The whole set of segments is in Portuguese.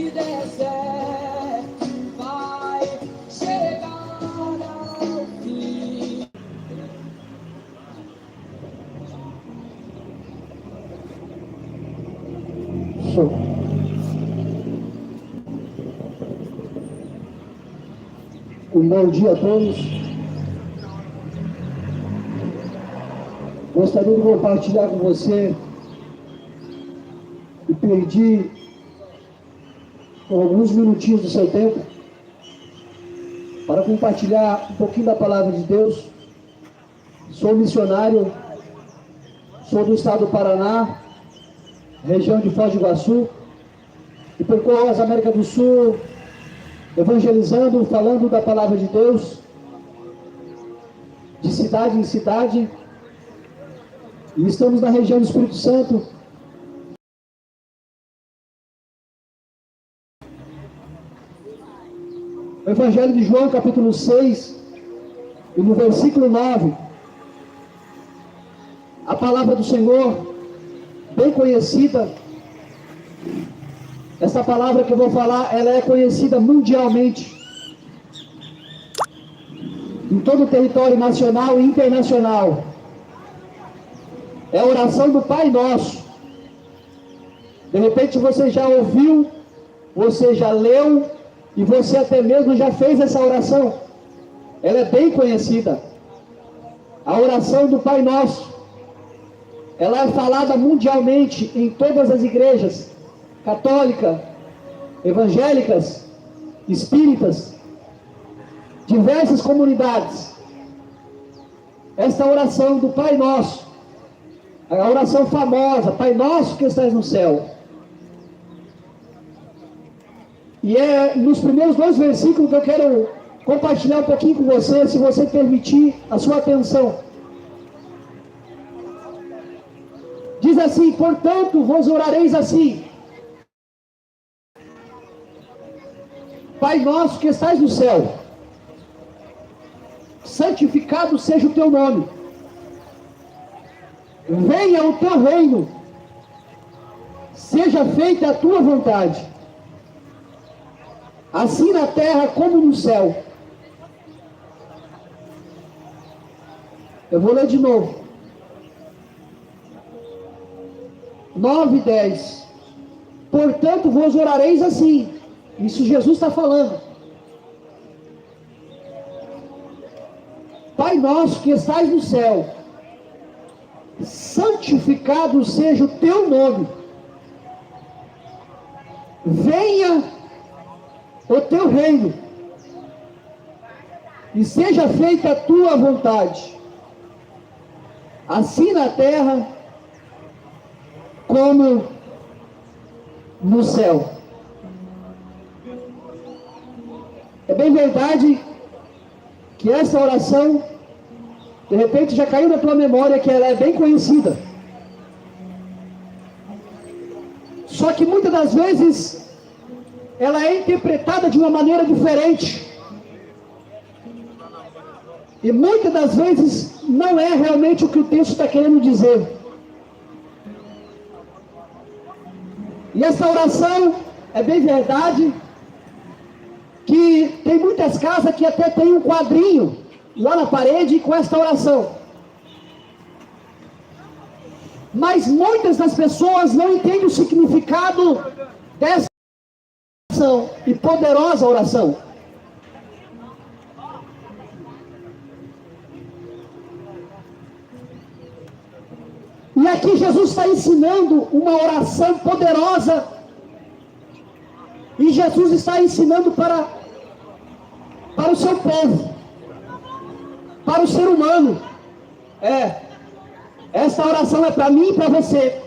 se der certo, vai chegar ao fim. Show. Um bom dia a todos. Gostaria de compartilhar com você e pedir alguns minutinhos do seu tempo para compartilhar um pouquinho da palavra de Deus. Sou missionário, sou do estado do Paraná, região de Foz do Iguaçu, e percorro as Américas do Sul, evangelizando, falando da palavra de Deus, de cidade em cidade, e estamos na região do Espírito Santo. O Evangelho de João, capítulo 6, e no versículo 9, a palavra do Senhor, bem conhecida. Essa palavra que eu vou falar, ela é conhecida mundialmente, em todo o território nacional e internacional. É a oração do Pai Nosso. De repente você já ouviu, você já leu, e você até mesmo já fez essa oração. Ela é bem conhecida. A oração do Pai Nosso. Ela é falada mundialmente em todas as igrejas, católicas, evangélicas, espíritas, diversas comunidades. Esta oração do Pai Nosso, a oração famosa, Pai Nosso que estás no céu. E é nos primeiros 2 versículos que eu quero compartilhar um pouquinho com você, se você permitir a sua atenção. Diz assim: portanto, vos orareis assim: Pai nosso que estás no céu, santificado seja o teu nome. Venha o teu reino. Seja feita a tua vontade, assim na terra como no céu. Eu vou ler de novo. 9 e 10. Portanto, vos orareis assim. Isso Jesus está falando. Pai nosso que estás no céu, santificado seja o teu nome. Venha o teu reino, e seja feita a tua vontade, assim na terra como no céu. É bem verdade que essa oração, de repente já caiu na tua memória, que ela é bem conhecida. Só que muitas das vezes ela é interpretada de uma maneira diferente. E muitas das vezes não é realmente o que o texto está querendo dizer. E essa oração, é bem verdade que tem muitas casas que até tem um quadrinho lá na parede com esta oração. Mas muitas das pessoas não entendem o significado dessa oração e poderosa oração. E aqui Jesus está ensinando uma oração poderosa. E Jesus está ensinando para o seu povo, para o ser humano. Essa oração é para mim e para você.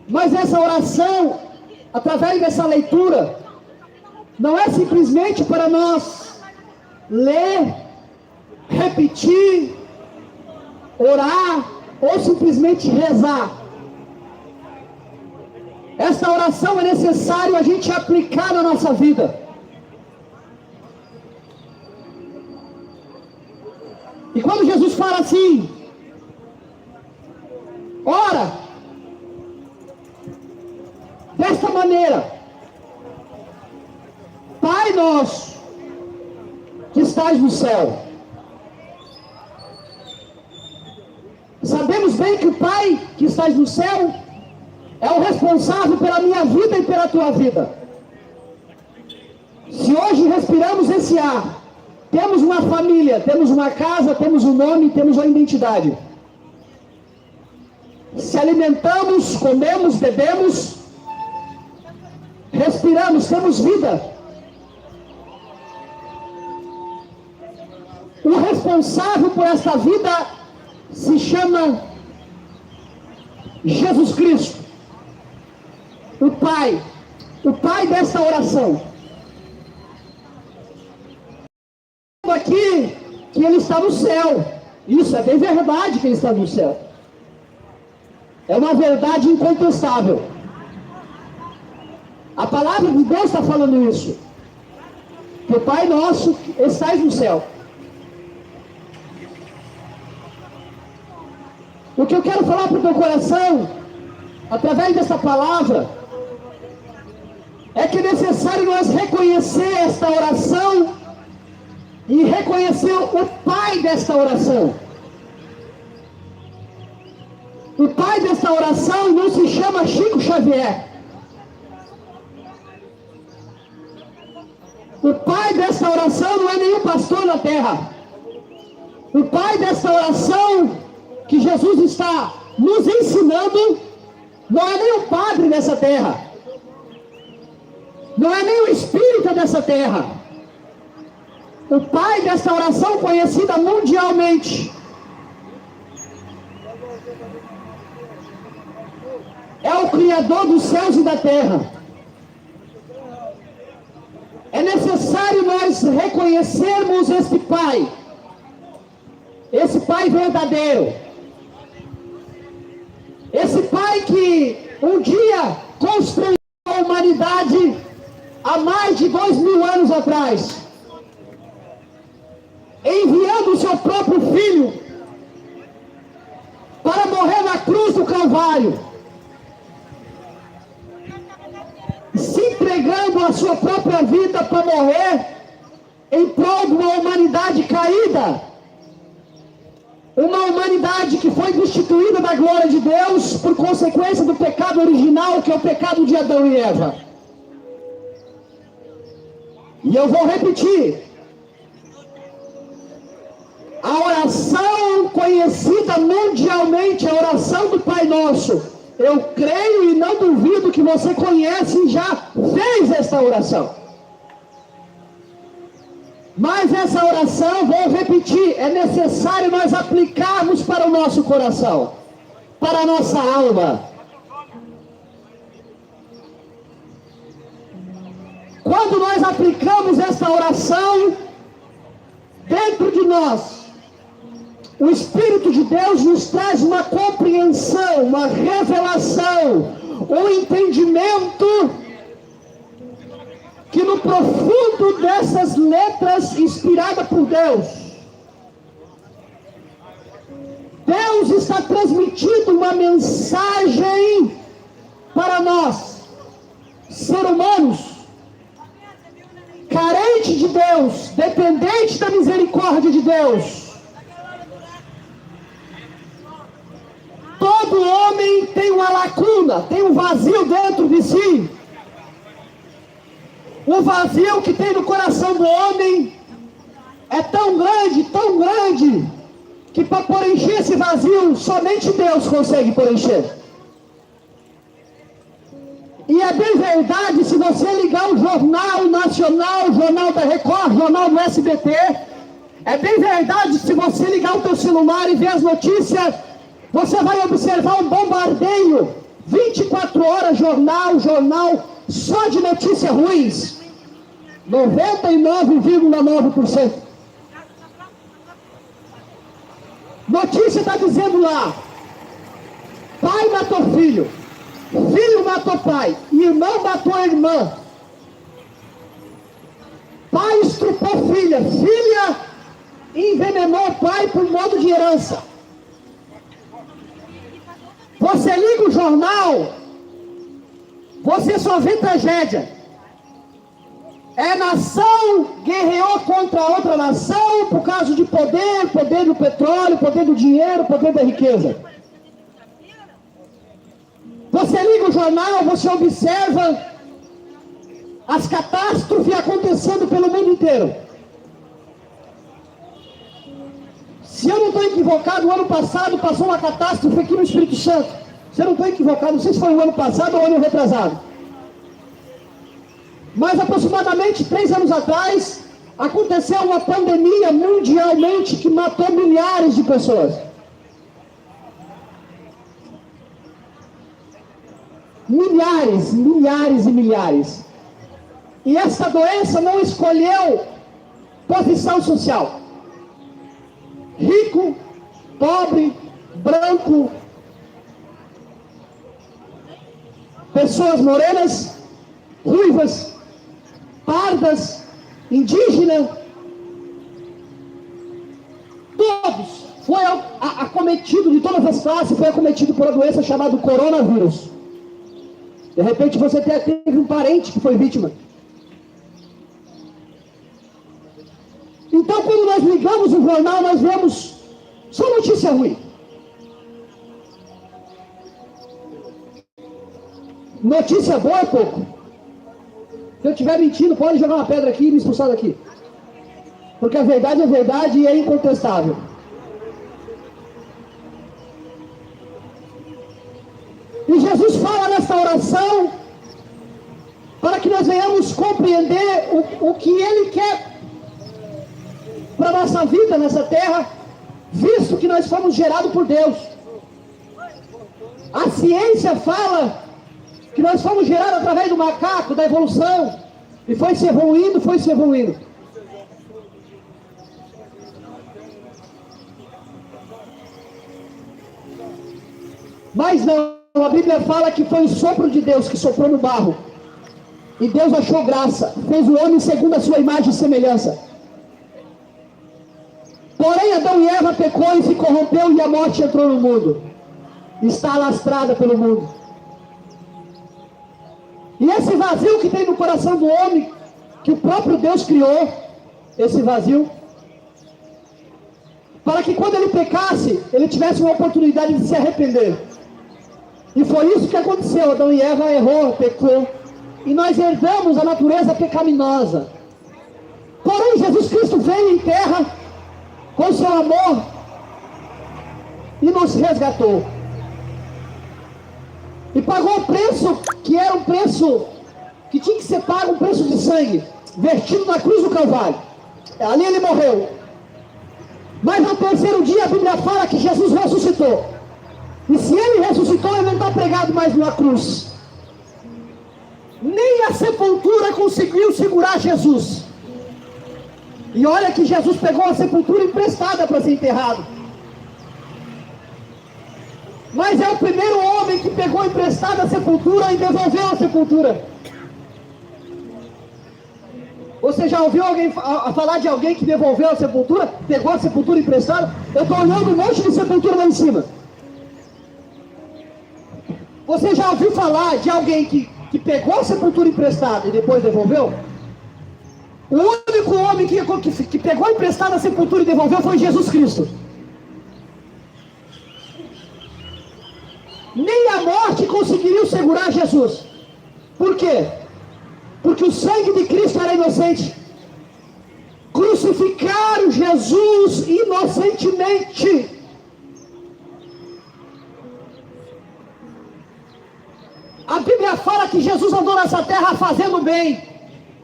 Mas essa oração, através dessa leitura, não é simplesmente para nós ler, repetir, orar ou simplesmente rezar. Essa oração é necessário a gente aplicar na nossa vida. E quando Jesus fala assim, ora desta maneira, Pai nosso, que estás no céu. Sabemos bem que o Pai que estás no céu é o responsável pela minha vida e pela tua vida. Se hoje respiramos esse ar, temos uma família, temos uma casa, temos um nome, temos uma identidade. Se alimentamos, comemos, bebemos, respiramos, temos vida. O responsável por esta vida se chama Jesus Cristo, o Pai desta oração. Aqui que Ele está no céu, isso é bem verdade que Ele está no céu, é uma verdade incontestável. A palavra de Deus está falando isso, que o Pai nosso está no céu. O que eu quero falar para o teu coração, através dessa palavra, é que é necessário nós reconhecer esta oração e reconhecer o Pai desta oração. O Pai desta oração não se chama Chico Xavier. O Pai desta oração não é nenhum pastor na terra. O Pai desta oração que Jesus está nos ensinando não é nem o padre dessa terra, não é nem o espírita dessa terra. O Pai dessa oração, conhecida mundialmente, é o Criador dos céus e da terra. É necessário nós reconhecermos esse Pai verdadeiro. Esse Pai que um dia construiu a humanidade há mais de 2000 anos atrás, enviando o seu próprio Filho para morrer na cruz do Calvário, se entregando a sua própria vida para morrer em prol de uma humanidade caída, uma humanidade que foi destituída da glória de Deus por consequência do pecado original, que é o pecado de Adão e Eva. E eu vou repetir: a oração conhecida mundialmente, a oração do Pai Nosso, eu creio e não duvido que você conhece e já fez esta oração. Mas essa oração, vou repetir, é necessário nós aplicarmos para o nosso coração, para a nossa alma. Quando nós aplicamos esta oração dentro de nós, o Espírito de Deus nos traz uma compreensão, uma revelação, um entendimento que no profundo dessas letras inspiradas por Deus, Deus está transmitindo uma mensagem para nós, seres humanos, carentes de Deus, dependentes da misericórdia de Deus. Todo homem tem uma lacuna, tem um vazio dentro de si. O vazio que tem no coração do homem é tão grande, que para preencher esse vazio, somente Deus consegue preencher. E é bem verdade, se você ligar o Jornal Nacional, o Jornal da Record, o Jornal do SBT, é bem verdade, se você ligar o teu celular e ver as notícias, você vai observar um bombardeio, 24 horas, jornal, só de notícias ruins, 99,9%. Notícia está dizendo lá: pai matou filho, filho matou pai, irmão matou irmã, pai estrupou filha, filha envenenou o pai por modo de herança. Você liga o jornal, você só vê tragédia. Nação guerreou contra outra nação por causa de poder, poder do petróleo, poder do dinheiro, poder da riqueza. Você liga o jornal, você observa as catástrofes acontecendo pelo mundo inteiro. Se eu não estou equivocado, o ano passado passou uma catástrofe aqui no Espírito Santo. Se eu não estou equivocado, não sei se foi o ano passado ou o ano retrasado. Mas aproximadamente 3 anos atrás, aconteceu uma pandemia mundialmente que matou milhares de pessoas. Milhares, milhares e milhares. E essa doença não escolheu posição social. Rico, pobre, branco, pessoas morenas, ruivas, pardas, indígenas, todos foi acometido, de todas as classes, foi acometido por uma doença chamada coronavírus. De repente você teve um parente que foi vítima. Então, quando nós ligamos o jornal, nós vemos só notícia ruim. Notícia boa é pouco. Se eu estiver mentindo, pode jogar uma pedra aqui e me expulsar daqui. Porque a verdade é verdade e é incontestável. E Jesus fala nessa oração para que nós venhamos compreender o que Ele quer para a nossa vida nessa terra, visto que nós fomos gerados por Deus. A ciência fala que nós fomos gerados através do macaco, da evolução, e foi se evoluindo, foi se evoluindo. Mas não, a Bíblia fala que foi o sopro de Deus que soprou no barro, e Deus achou graça, fez o homem segundo a sua imagem e semelhança. Porém, Adão e Eva pecou e se corrompeu, e a morte entrou no mundo. Está alastrada pelo mundo. E esse vazio que tem no coração do homem, que o próprio Deus criou, esse vazio, para que quando ele pecasse, ele tivesse uma oportunidade de se arrepender. E foi isso que aconteceu. Adão e Eva errou, pecou, e nós herdamos a natureza pecaminosa. Porém, Jesus Cristo veio em terra com seu amor e nos resgatou. E pagou o preço que era um preço que tinha que ser pago, um preço de sangue, vertido na cruz do Calvário. Ali ele morreu. Mas no terceiro dia a Bíblia fala que Jesus ressuscitou. E se ele ressuscitou, ele não está pregado mais numa cruz. Nem a sepultura conseguiu segurar Jesus. E olha que Jesus pegou a sepultura emprestada para ser enterrado. Mas é o primeiro homem que pegou emprestada a sepultura e devolveu a sepultura. Você já ouviu alguém falar de alguém que devolveu a sepultura? Pegou a sepultura emprestada? Eu estou olhando um monte de sepultura lá em cima. Você já ouviu falar de alguém que pegou a sepultura emprestada e depois devolveu? O único homem que pegou emprestada a sepultura e devolveu foi Jesus Cristo. Nem a morte conseguiria segurar Jesus. Por quê? Porque o sangue de Cristo era inocente. Crucificaram Jesus inocentemente. A Bíblia fala que Jesus andou nessa terra fazendo bem.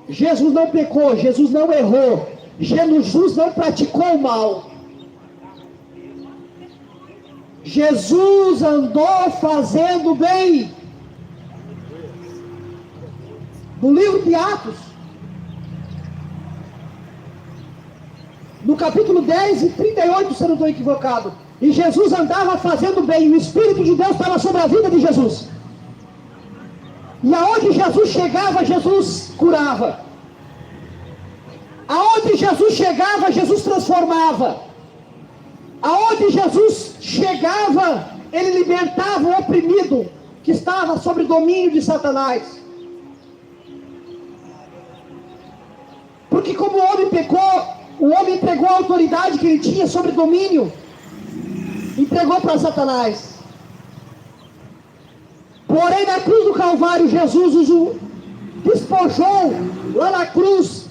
Jesus não pecou, Jesus não errou, Jesus não praticou o mal. Jesus andou fazendo bem. No livro de Atos, no capítulo 10 e 38, se eu não estou equivocado, e Jesus andava fazendo bem, o Espírito de Deus estava sobre a vida de Jesus. E aonde Jesus chegava, Jesus curava. Aonde Jesus chegava, Jesus transformava. Aonde Jesus chegava, ele libertava o oprimido que estava sob o domínio de Satanás. Porque como o homem pecou, o homem entregou a autoridade que ele tinha sobre domínio, entregou para Satanás. Porém, na cruz do Calvário, Jesus despojou lá na cruz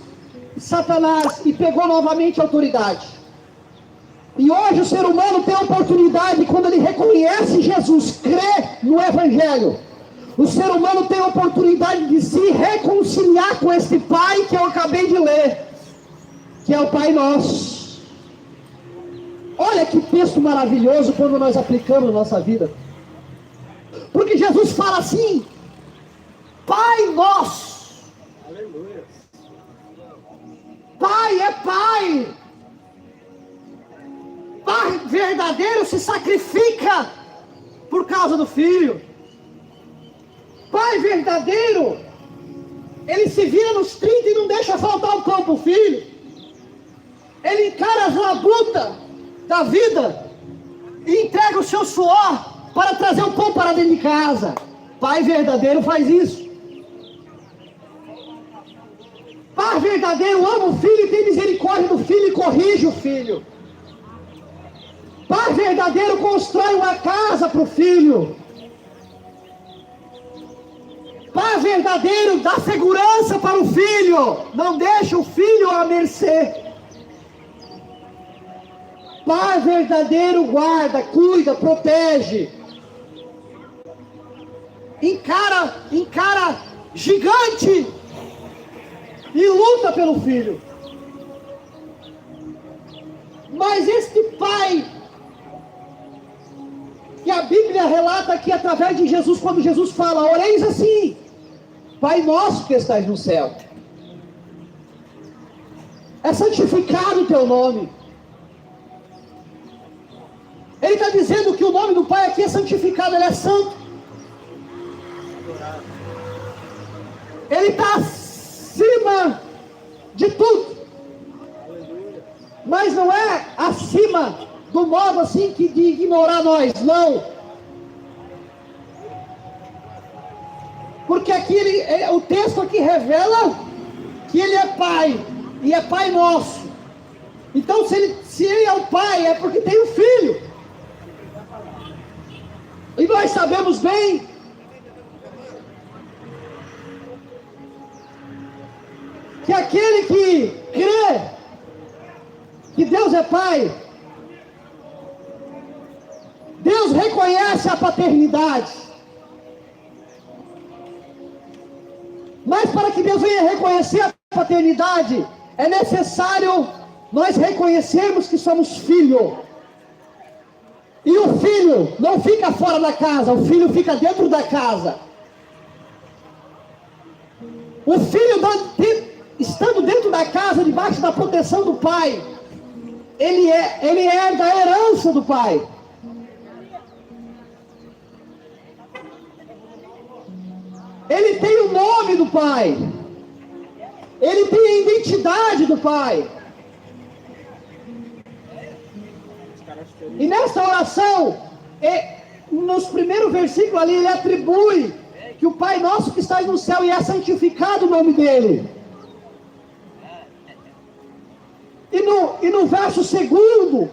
Satanás e pegou novamente a autoridade. E hoje o ser humano tem a oportunidade, quando ele reconhece Jesus, crê no Evangelho, o ser humano tem a oportunidade de se reconciliar com esse Pai que eu acabei de ler, que é o Pai Nosso. Olha que texto maravilhoso quando nós aplicamos na nossa vida. Porque Jesus fala assim: Pai Nosso. Aleluia. Pai é Pai. Pai verdadeiro se sacrifica por causa do Filho. Pai verdadeiro, ele se vira nos 30 e não deixa faltar o pão para o Filho. Ele encara as labutas da vida e entrega o seu suor para trazer o pão para dentro de casa. Pai verdadeiro faz isso. Pai verdadeiro ama o Filho e tem misericórdia do Filho e corrige o Filho. Pai verdadeiro constrói uma casa para o Filho. Pai verdadeiro dá segurança para o Filho, não deixa o Filho à mercê. Pai verdadeiro guarda, cuida, protege. Encara gigante e luta pelo Filho. Mas este Pai, que a Bíblia relata aqui através de Jesus, quando Jesus fala, oreis assim: Pai nosso que estás no céu, é santificado o teu nome. Ele está dizendo que o nome do Pai aqui é santificado, ele é santo. Ele está acima de tudo. Mas não é acima do modo assim que de ignorar nós, não. Porque aqui o texto aqui revela que ele é Pai, e é Pai nosso. Então se ele é o Pai, é porque tem o Filho. E nós sabemos bem que aquele que crê que Deus é Pai, Deus reconhece a paternidade. Mas para que Deus venha reconhecer a paternidade, é necessário nós reconhecermos que somos filho. E o filho não fica fora da casa, o filho fica dentro da casa. O filho, estando dentro da casa, debaixo da proteção do pai, ele herda a herança do pai. Ele tem o nome do pai. Ele tem a identidade do pai. E nessa oração, nos primeiros versículos ali, ele atribui que o Pai Nosso que está no céu, e é santificado o nome dele. E no verso 2,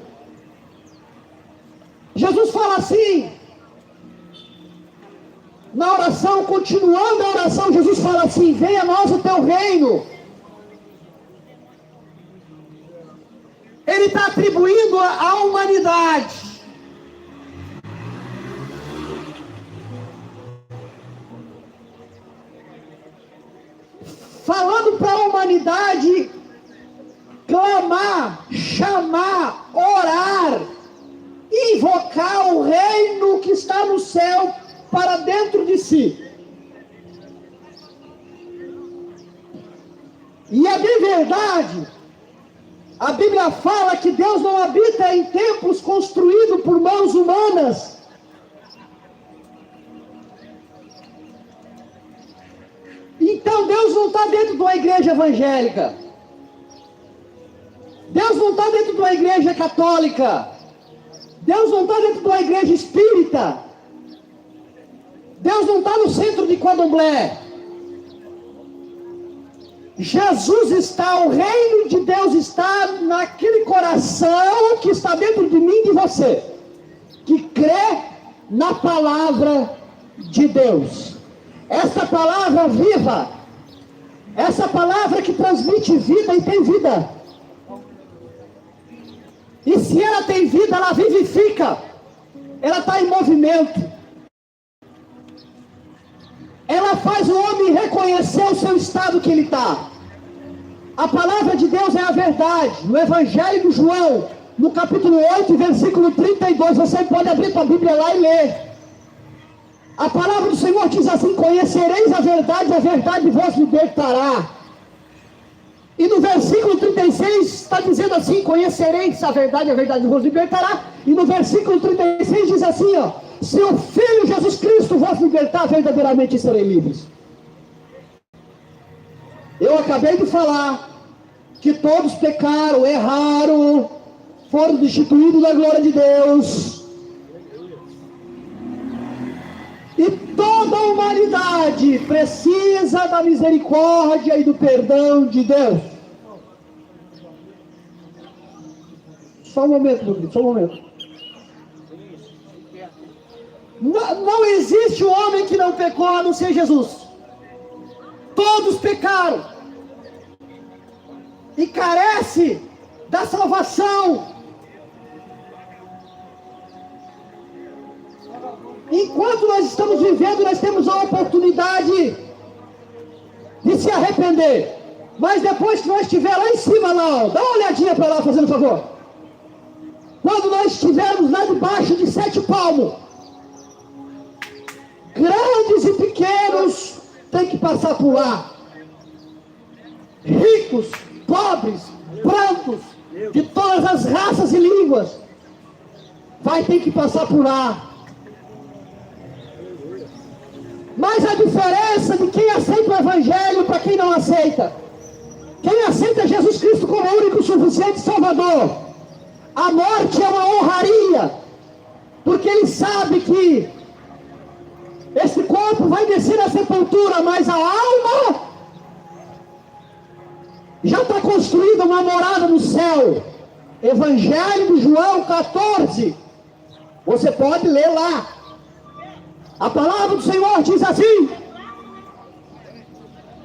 Jesus fala assim, na oração, continuando a oração, Jesus fala assim: venha a nós o teu reino. Ele está atribuindo à humanidade falando para a humanidade clamar, chamar, orar, invocar o reino que está no céu para dentro de si. E é de verdade. A Bíblia fala que Deus não habita em templos construídos por mãos humanas. Então Deus não está dentro de uma igreja evangélica. Deus não está dentro de uma igreja católica. Deus não está dentro de uma igreja espírita. Deus não está no centro de candomblé. Jesus está, o reino de Deus está naquele coração que está dentro de mim e de você, que crê na palavra de Deus. Essa palavra viva, essa palavra que transmite vida e tem vida. E se ela tem vida, ela vivifica, ela está em movimento. Ela faz o homem reconhecer o seu estado que ele está. A palavra de Deus é a verdade. No Evangelho de João, no capítulo 8, versículo 32, você pode abrir sua Bíblia lá e ler. A palavra do Senhor diz assim: conhecereis a verdade vos libertará. E no versículo 36 está dizendo assim: conhecereis a verdade vos libertará. E no versículo 36 diz assim, ó: se o Filho Jesus Cristo vos libertar, verdadeiramente serei livres. Eu acabei de falar que todos pecaram, erraram, foram destituídos da glória de Deus. E toda a humanidade precisa da misericórdia e do perdão de Deus. Só um momento, meu querido, só um momento. Não existe homem que não pecou a não ser Jesus. Todos pecaram e carece da salvação. Enquanto nós estamos vivendo, nós temos a oportunidade de se arrepender. Mas depois que nós estivermos lá em cima, lá, ó, dá uma olhadinha para lá, fazendo favor. Quando nós estivermos lá debaixo de 7 palmos, grandes e pequenos têm que passar por lá. Ricos, pobres, brancos, de todas as raças e línguas, vai ter que passar por lá. Mas a diferença de quem aceita o Evangelho para quem não aceita: quem aceita Jesus Cristo como o único suficiente Salvador, a morte é uma honraria, porque ele sabe que esse corpo vai descer à sepultura, mas a alma já está construída uma morada no céu. Evangelho de João 14, você pode ler lá. A palavra do Senhor diz assim: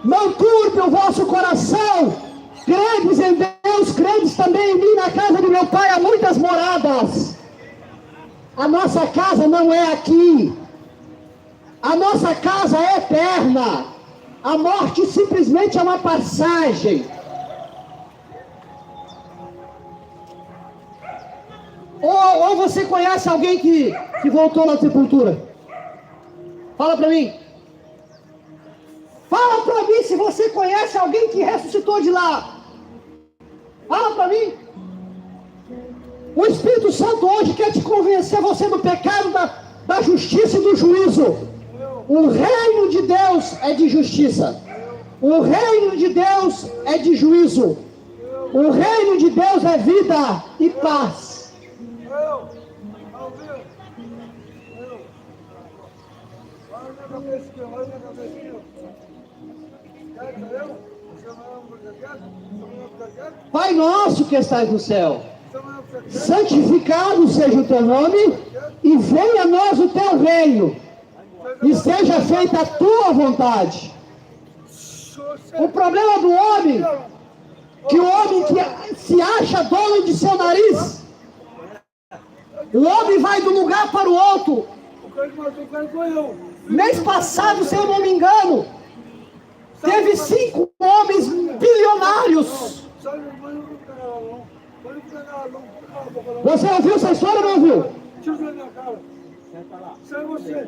não turbe o vosso coração, credes em Deus, credes também em mim. Na casa de meu pai há muitas moradas. A nossa casa não é aqui. A nossa casa é eterna. A morte simplesmente é uma passagem. Ou você conhece alguém que voltou na sepultura? Fala para mim. Fala para mim se você conhece alguém que ressuscitou de lá. Fala para mim. O Espírito Santo hoje quer te convencer você do pecado, da justiça e do juízo. O reino de Deus é de justiça. O reino de Deus é de juízo. O reino de Deus é vida e paz. Pai nosso que estás no céu, santificado seja o teu nome, e venha a nós o teu reino, e seja feita a tua vontade. O problema do homem, que o homem que se acha dono de seu nariz, o homem vai de um lugar para o outro. Mês passado, se eu não me engano, teve 5 homens bilionários. Você ouviu essa história ou não ouviu?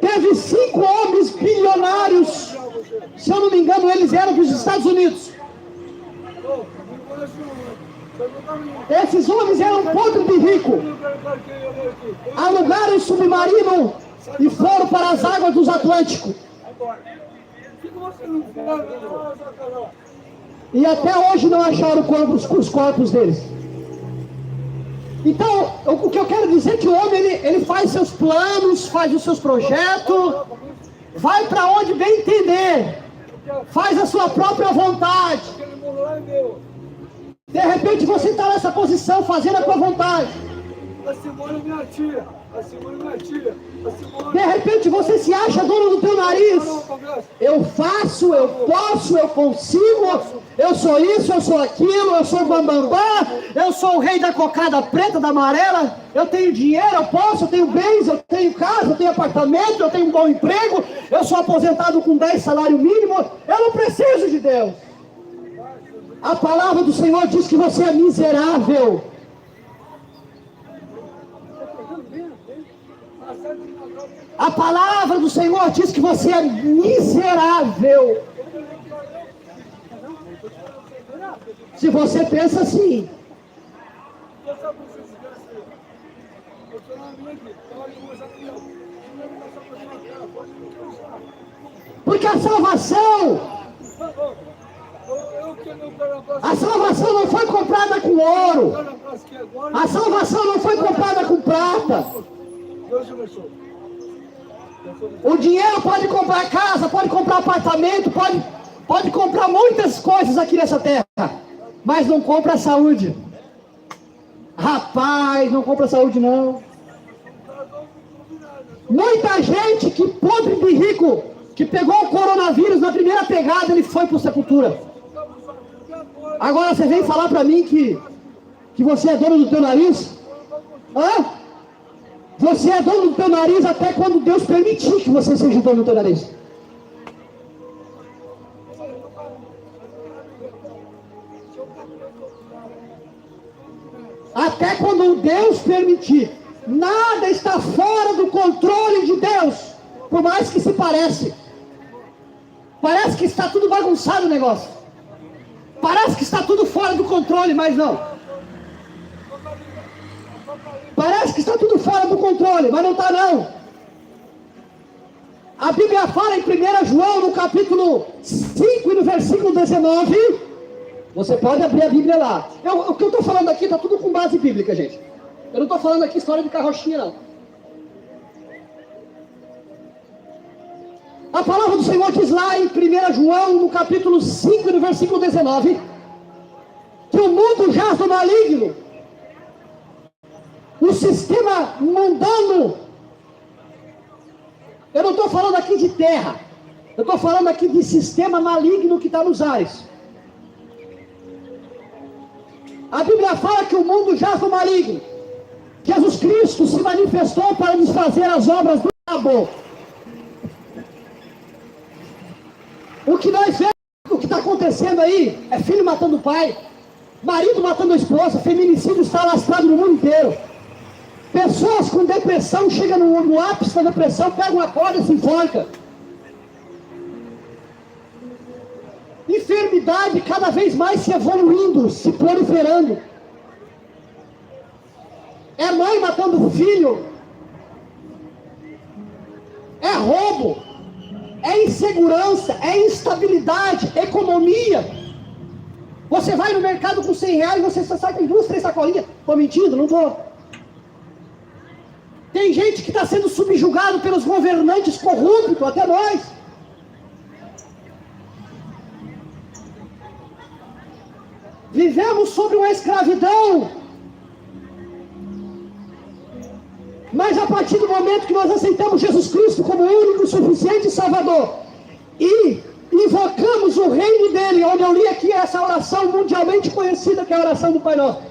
Teve 5 homens bilionários. Se eu não me engano, eles eram dos Estados Unidos. Esses homens eram podres de rico. Alugaram um submarino e foram para as águas dos Atlânticos. E até hoje não acharam os corpos deles. Então, o que eu quero dizer é que o homem ele faz seus planos, faz os seus projetos, vai para onde bem entender. Faz a sua própria vontade. Aquele mundo lá é meu. De repente você está nessa posição, fazendo a tua vontade. A Simone é minha tia. A Simone é minha tia. A Simone... De repente você se acha dono do teu nariz. Eu faço, eu posso, eu consigo. Eu sou isso, eu sou aquilo, eu sou o bambambam. Eu sou o rei da cocada preta, da amarela. Eu tenho dinheiro, eu posso, eu tenho bens, eu tenho casa, eu tenho apartamento, eu tenho um bom emprego. Eu sou aposentado com 10 salário mínimo. Eu não preciso de Deus. A palavra do Senhor diz que você é miserável. A palavra do Senhor diz que você é miserável. Se você pensa assim. Porque a salvação não foi comprada com ouro. A salvação não foi comprada com prata. O dinheiro pode comprar casa, pode comprar apartamento, pode comprar muitas coisas aqui nessa terra, mas não compra a saúde. Rapaz, não compra a saúde não. Muita gente que podre de rico, que pegou o coronavírus na primeira pegada, ele foi para a sepultura. Agora você vem falar para mim que você é dono do teu nariz? Hã? Você é dono do teu nariz até quando Deus permitir que você seja dono do teu nariz. Até quando Deus permitir. Nada está fora do controle de Deus. Por mais que se parece. Parece que está tudo bagunçado o negócio. Parece que está tudo fora do controle, mas não. Parece que está tudo fora do controle, mas não está não. A Bíblia fala em 1 João, no capítulo 5 e no versículo 19. Você pode abrir a Bíblia lá. O que eu estou falando aqui está tudo com base bíblica, gente. Eu não estou falando aqui história de carrochinha, não. A palavra do Senhor diz lá em 1 João, no capítulo 5 e no versículo 19, que o mundo jaz do maligno. O sistema mundano. Eu não estou falando aqui de terra. Eu estou falando aqui de sistema maligno que está nos ares. A Bíblia fala que o mundo jaz no maligno. Jesus Cristo se manifestou para desfazer as obras do diabo. O que nós vemos, o que está acontecendo aí, é filho matando o pai, marido matando a esposa, feminicídio está alastrado no mundo inteiro. Pessoas com depressão chegam no ápice da depressão, pegam uma corda e se enforcam. Enfermidade cada vez mais se evoluindo, se proliferando. É mãe matando o filho. É roubo. É insegurança. É instabilidade. Economia. Você vai no mercado com 100 reais e você só sai com 2, 3 sacolinhas. Estou mentindo? Não estou. Tem gente que está sendo subjugado pelos governantes corruptos, até nós. Vivemos sobre uma escravidão. Mas a partir do momento que nós aceitamos Jesus Cristo como único, suficiente Salvador, e invocamos o reino dele, onde eu li aqui essa oração mundialmente conhecida, que é a oração do Pai Nosso.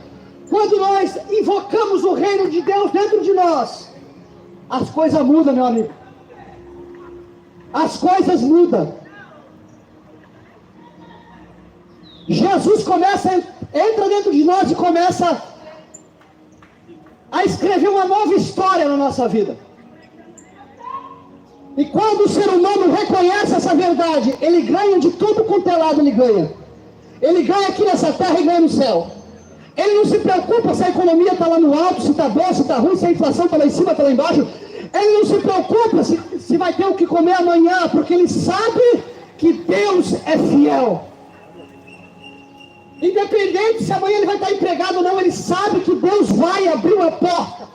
Quando nós invocamos o reino de Deus dentro de nós, as coisas mudam, meu amigo. As coisas mudam. Jesus entra dentro de nós e começa a escrever uma nova história na nossa vida. E quando o ser humano reconhece essa verdade, ele ganha de tudo quanto é lado, ele ganha. Ele ganha aqui nessa terra e ganha no céu. Ele não se preocupa se a economia está lá no alto, se está bom, se está ruim, se a inflação está lá em cima, está lá embaixo. Ele não se preocupa se vai ter o que comer amanhã, porque ele sabe que Deus é fiel. Independente se amanhã ele vai estar empregado ou não, ele sabe que Deus vai abrir uma porta.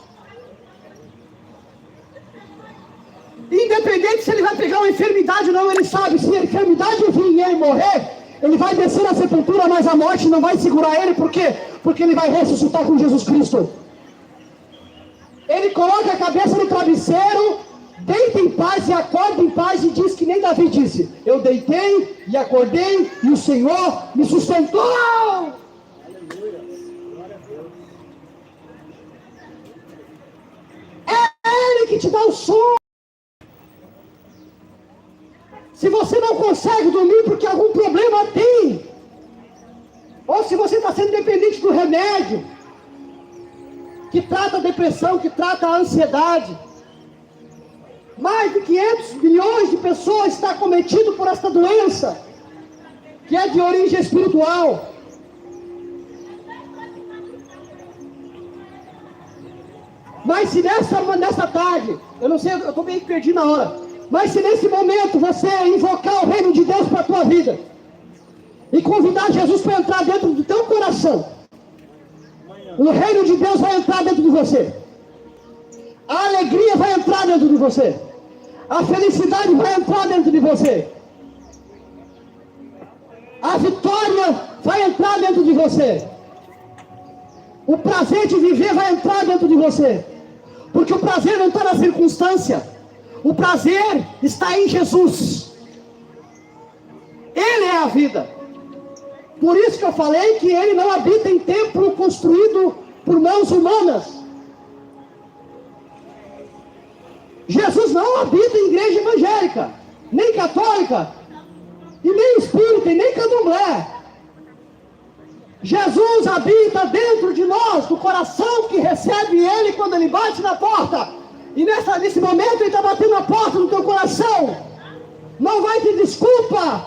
Independente se ele vai pegar uma enfermidade ou não, ele sabe, se a enfermidade vir e ele morrer, ele vai descer na sepultura, mas a morte não vai segurar ele, por quê? Porque ele vai ressuscitar com Jesus Cristo. Ele coloca a cabeça no travesseiro, deita em paz e acorda em paz e diz que nem Davi disse: eu deitei e acordei e o Senhor me sustentou. É Ele que te dá o sono. Se você não consegue dormir porque algum problema tem, ou se você está sendo dependente do remédio, que trata a depressão, que trata a ansiedade, mais de 500 milhões de pessoas estão acometidas por esta doença, que é de origem espiritual. Mas se nessa tarde, eu não sei, eu estou bem perdido na hora, mas se nesse momento você invocar o reino de Deus para a tua vida, e convidar Jesus para entrar dentro do teu coração, o reino de Deus vai entrar dentro de você. A alegria vai entrar dentro de você. A felicidade vai entrar dentro de você. A vitória vai entrar dentro de você. O prazer de viver vai entrar dentro de você. Porque o prazer não está na circunstância. O prazer está em Jesus. Ele é a vida. Por isso que eu falei que ele não habita em templo construído por mãos humanas. Jesus não habita em igreja evangélica, nem católica, e nem espírita, e nem candomblé. Jesus habita dentro de nós, do coração que recebe ele quando ele bate na porta. E nesse momento ele está batendo na porta do teu coração. Não vai ter desculpa.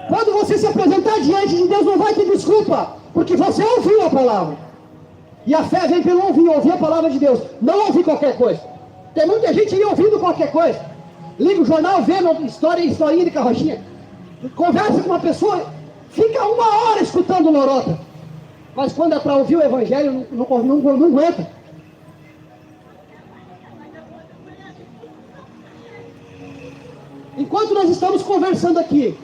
Quando você se apresentar diante de Deus, não vai ter desculpa, porque você ouviu a palavra. E a fé vem pelo ouvir a palavra de Deus, não ouvir qualquer coisa. Tem muita gente aí ouvindo qualquer coisa. Liga o jornal, vê historinha de carrochinha. Conversa com uma pessoa, fica 1 hora escutando lorota. Mas quando é para ouvir o evangelho, não aguenta. Enquanto nós estamos conversando aqui,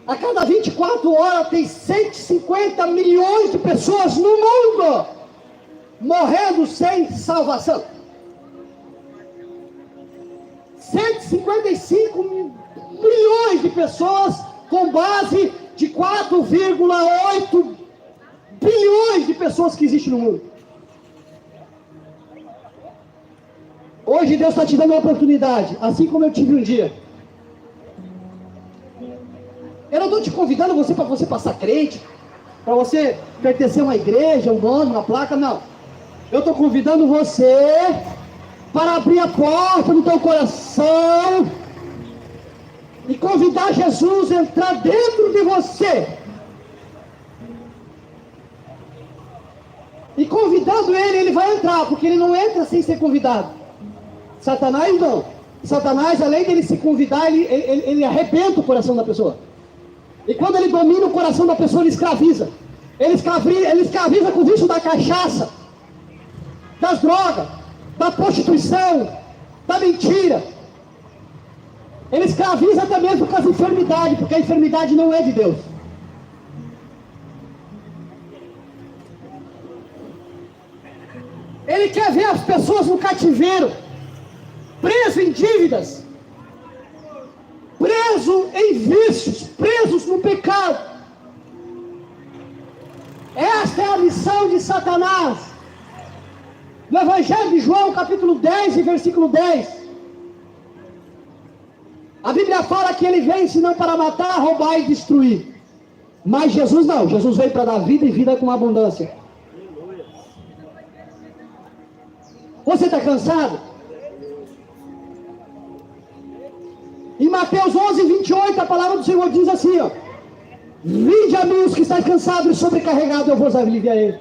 a cada 24 horas tem 150 milhões de pessoas no mundo morrendo sem salvação. 155 milhões de pessoas com base de 4,8 bilhões de pessoas que existem no mundo. Hoje Deus está te dando uma oportunidade, assim como eu tive um dia. Eu não estou te convidando para você passar crente, para você pertencer a uma igreja, um nome, uma placa, não. Eu estou convidando você para abrir a porta do teu coração e convidar Jesus a entrar dentro de você. E convidando ele vai entrar, porque ele não entra sem ser convidado. Satanás não. Satanás, além dele se convidar, ele arrebenta o coração da pessoa. E quando ele domina o coração da pessoa, ele escraviza. Ele escraviza com o vício da cachaça, das drogas, da prostituição, da mentira. Ele escraviza até mesmo com as enfermidades, porque a enfermidade não é de Deus. Ele quer ver as pessoas no cativeiro, preso em dívidas, preso em vícios, presos no pecado. Esta é a missão de Satanás. No Evangelho de João, capítulo 10 e versículo 10, a Bíblia fala que ele veio senão para matar, roubar e destruir. Mas Jesus não, Jesus veio para dar vida e vida com abundância. Você está cansado? Em Mateus 11, 28, a palavra do Senhor diz assim, ó: vinde a mim os que estáis cansados e sobrecarregados, eu vos aliviarei.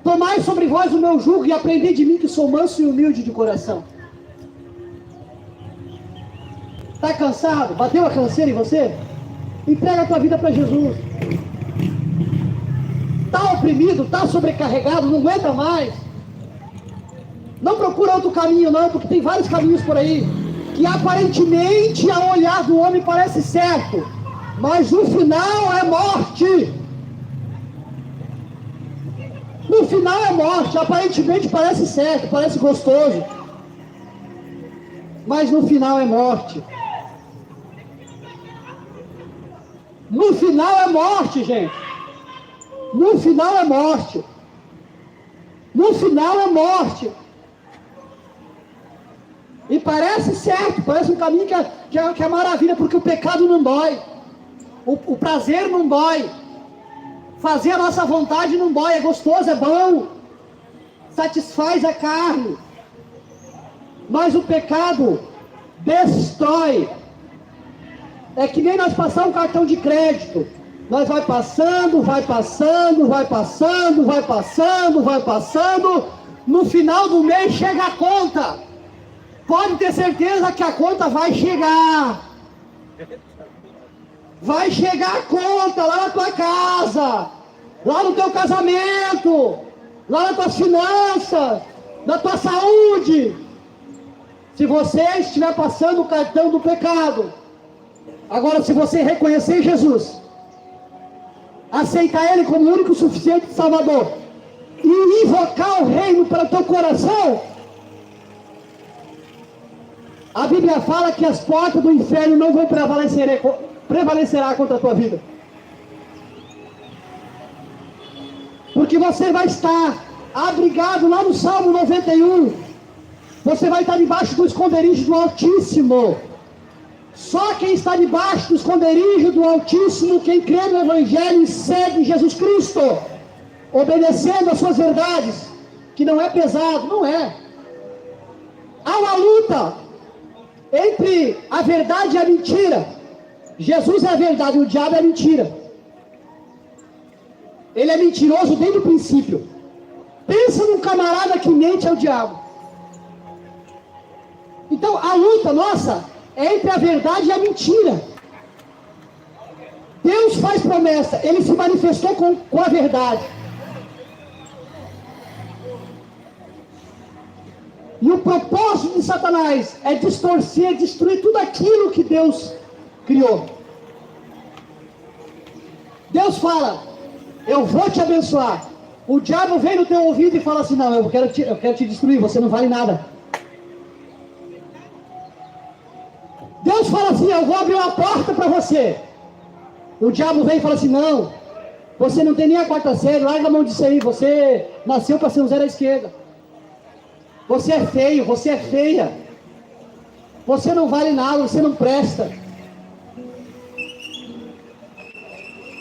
Tomai sobre vós o meu jugo e aprendi de mim, que sou manso e humilde de coração. Está cansado? Bateu a canseira em você? Entrega a tua vida para Jesus. Está oprimido, está sobrecarregado, não aguenta mais, Não procura outro caminho não, porque tem vários caminhos por aí, que aparentemente ao olhar do homem parece certo, mas no final é morte. No final é morte, aparentemente parece certo, parece gostoso, mas no final é morte. No final é morte, gente. No final é morte. No final é morte. E parece certo, parece um caminho que é maravilha, porque o pecado não dói. O prazer não dói. Fazer a nossa vontade não dói, é gostoso, é bom. Satisfaz a carne. Mas o pecado destrói. É que nem nós passar um cartão de crédito. Nós vai passando, vai passando, vai passando, vai passando, vai passando. No final do mês chega a conta. Pode ter certeza que a conta vai chegar. Vai chegar a conta lá na tua casa, lá no teu casamento, lá nas tuas finanças, na tua saúde. Se você estiver passando o cartão do pecado. Agora, se você reconhecer Jesus, aceitar Ele como o único suficiente Salvador e invocar o reino para o teu coração, a Bíblia fala que as portas do inferno não vão prevalecerá contra a tua vida. Porque você vai estar abrigado lá no Salmo 91. Você vai estar debaixo do esconderijo do Altíssimo. Só quem está debaixo do esconderijo do Altíssimo, quem crê no Evangelho e segue Jesus Cristo, obedecendo as suas verdades, que não é pesado, não é. Há uma luta entre a verdade e a mentira. Jesus é a verdade e o diabo é a mentira. Ele é mentiroso desde o princípio. Pensa num camarada que mente ao diabo. Então a luta nossa é entre a verdade e a mentira. Deus faz promessa, Ele se manifestou com a verdade. E o propósito de Satanás é distorcer, destruir tudo aquilo que Deus criou. Deus fala, eu vou te abençoar. O diabo vem no teu ouvido e fala assim, não, eu quero te destruir, você não vale nada. Deus fala assim, eu vou abrir uma porta para você. O diabo vem e fala assim, não, você não tem nem a quarta série, larga a mão disso aí, você nasceu para ser um zero à esquerda. Você é feio, você é feia. Você não vale nada, você não presta.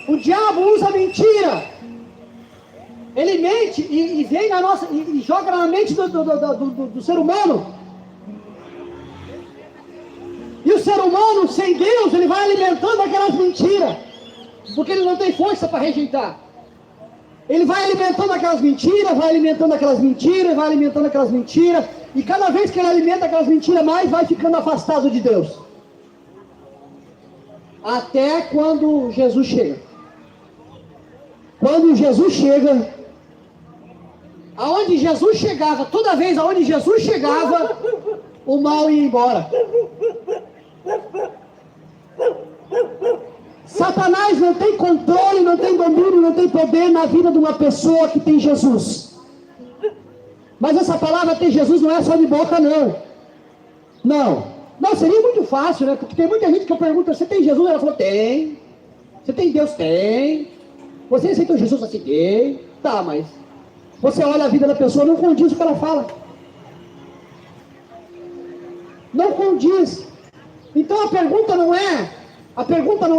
O diabo usa mentira. Ele mente e vem na nossa e joga na mente do ser humano. E o ser humano, sem Deus, ele vai alimentando aquelas mentiras, porque ele não tem força para rejeitar. Ele vai alimentando aquelas mentiras, vai alimentando aquelas mentiras, vai alimentando aquelas mentiras, e cada vez que ele alimenta aquelas mentiras, mais vai ficando afastado de Deus. Até quando Jesus chega. Quando Jesus chega, aonde Jesus chegava, toda vez aonde Jesus chegava, o mal ia embora. Satanás não tem controle, não tem domínio, não tem poder na vida de uma pessoa que tem Jesus. Mas essa palavra tem Jesus não é só de boca, não. Não, seria muito fácil, né? Porque tem muita gente que eu pergunto, você tem Jesus? Ela falou, tem. Você tem Deus? Tem. Você aceitou Jesus? Aceitei. Tá, mas você olha a vida da pessoa, não condiz o que ela fala. Não condiz. Então a pergunta não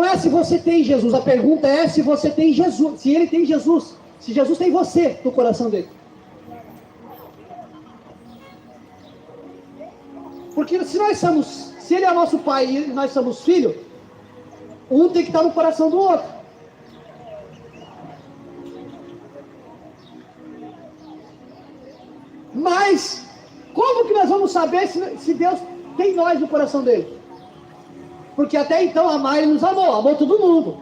é se você tem Jesus, a pergunta é se você tem Jesus, se ele tem Jesus, se Jesus tem você no coração dele. Porque se ele é nosso pai e nós somos filhos, um tem que estar no coração do outro. Mas como que nós vamos saber se Deus tem nós no coração dele? Porque até então amar ele nos amou todo mundo.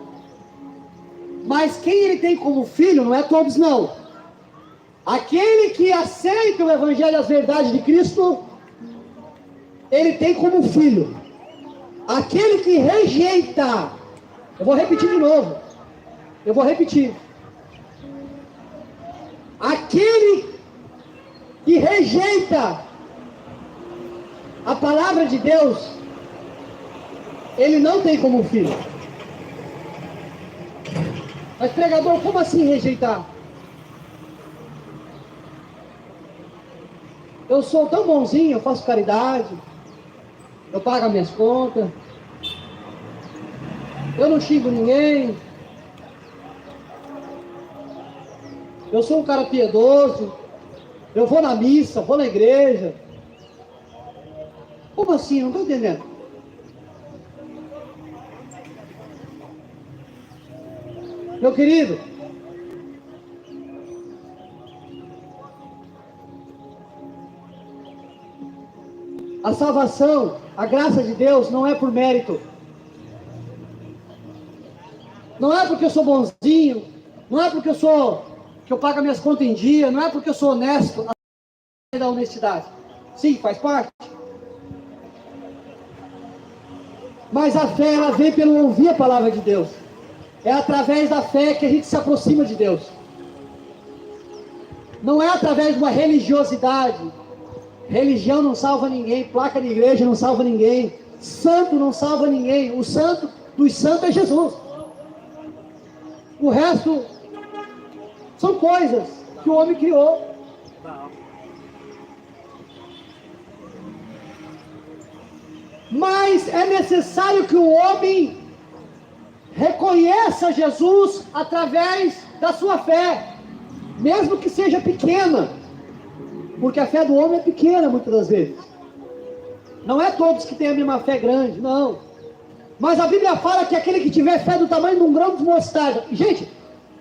Mas quem ele tem como filho não é todos não. Aquele que aceita o Evangelho e as verdades de Cristo, ele tem como filho. Aquele que rejeita, eu vou repetir de novo, aquele que rejeita a palavra de Deus, ele não tem como filho. Mas pregador, como assim rejeitar? Eu sou tão bonzinho, eu faço caridade, eu pago as minhas contas, eu não xingo ninguém, eu sou um cara piedoso, eu vou na missa, vou na igreja. Como assim? Não estou entendendo. Meu querido, a salvação, a graça de Deus não é por mérito. Não é porque eu sou bonzinho, não é porque eu pago minhas contas em dia, não é porque eu sou honesto, da honestidade. Sim, faz parte. Mas a fé, ela vem pelo ouvir a palavra de Deus. É através da fé que a gente se aproxima de Deus. Não é através de uma religiosidade. Religião não salva ninguém, placa de igreja não salva ninguém, santo não salva ninguém. O santo dos santos é Jesus. O resto são coisas que o homem criou. Mas é necessário que o homem reconheça Jesus através da sua fé, mesmo que seja pequena, porque a fé do homem é pequena muitas das vezes. Não é todos que têm a mesma fé grande, não. Mas a Bíblia fala que aquele que tiver fé do tamanho de um grão de mostarda, gente,